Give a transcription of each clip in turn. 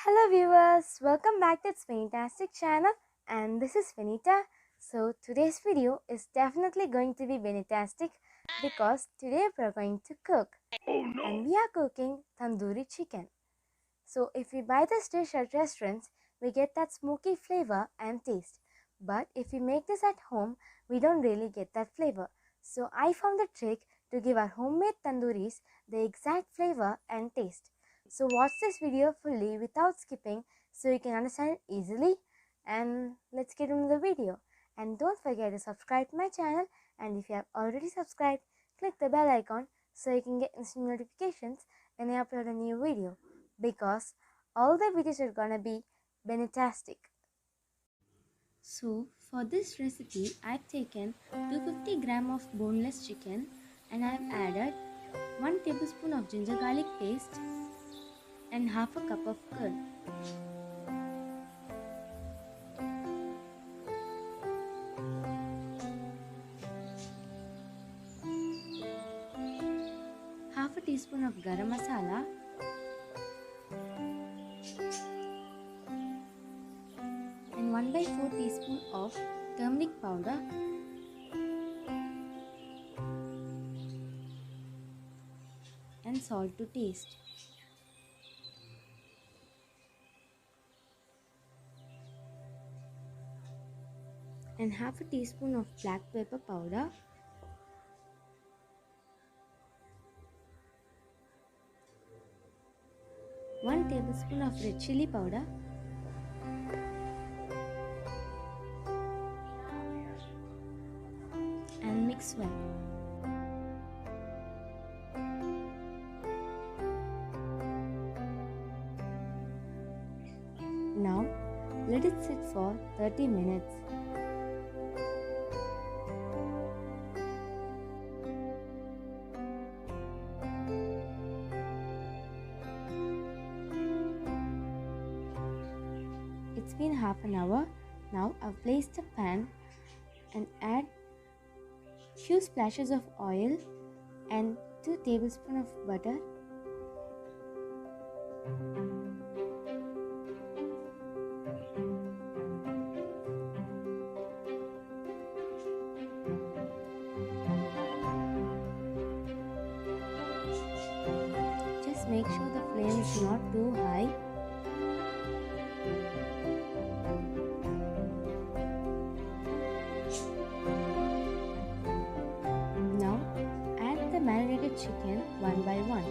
Hello viewers, welcome back to its Benitastic channel and this is Venita. So today's video is definitely going to be Benitastic because today we are going to cook. Oh no! And we are cooking tandoori chicken. So if we buy this dish at restaurants, we get that smoky flavor and taste. But if we make this at home, we don't really get that flavor. So I found a trick to give our homemade tandooris the exact flavor and taste. So watch this video fully without skipping so you can understand it easily. And let's get into the video. And don't forget to subscribe to my channel, and if you have already subscribed, click the bell icon so you can get instant notifications when I upload a new video, because all the videos are gonna be Benitastic. So for this recipe, I've taken 250 gram of boneless chicken and I've added 1 tablespoon of ginger garlic paste and half a cup of curd. Half a teaspoon of garam masala, and 1/4 teaspoon of turmeric powder, and salt to taste. And half a teaspoon of black pepper powder, 1 tablespoon of red chili powder, and mix well. Now let it sit for 30 minutes. It's been half an hour. Now I've placed a pan and add few splashes of oil and 2 tablespoons of butter. Just make sure the flame is not too high. Now add the marinated chicken one by one.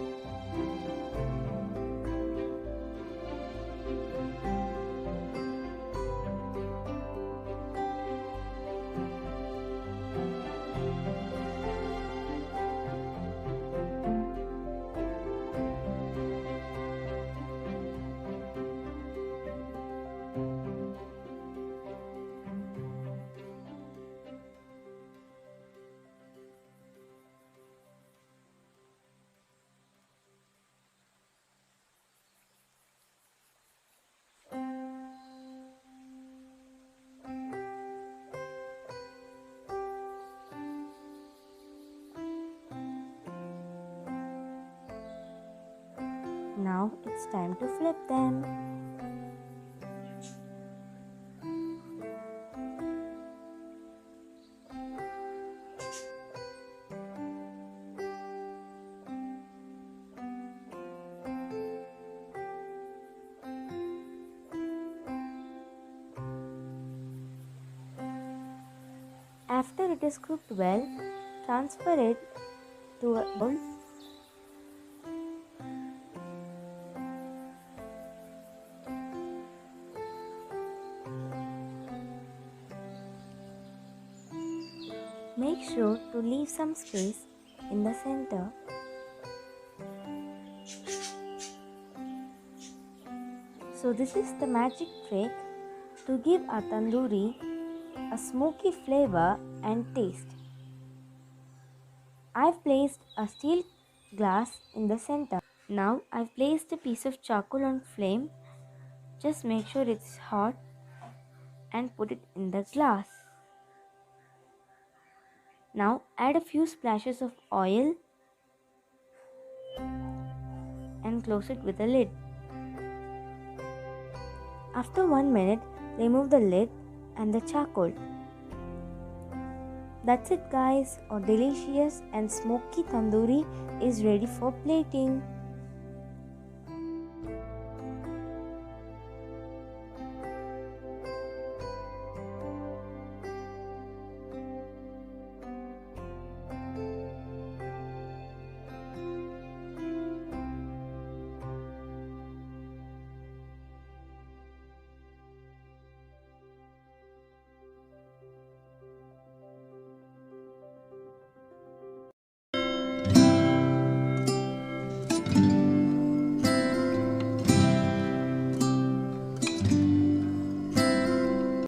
Now it's time to flip them. After it is cooked well, transfer it to a bowl. Make sure to leave some space in the center. So this is the magic trick to give our tandoori a smoky flavor and taste. I've placed a steel glass in the center. Now I've placed a piece of charcoal on flame. Just make sure it's hot and put it in the glass. Now add a few splashes of oil and close it with a lid. After 1 minute, remove the lid and the charcoal. That's it guys, our delicious and smoky tandoori is ready for plating.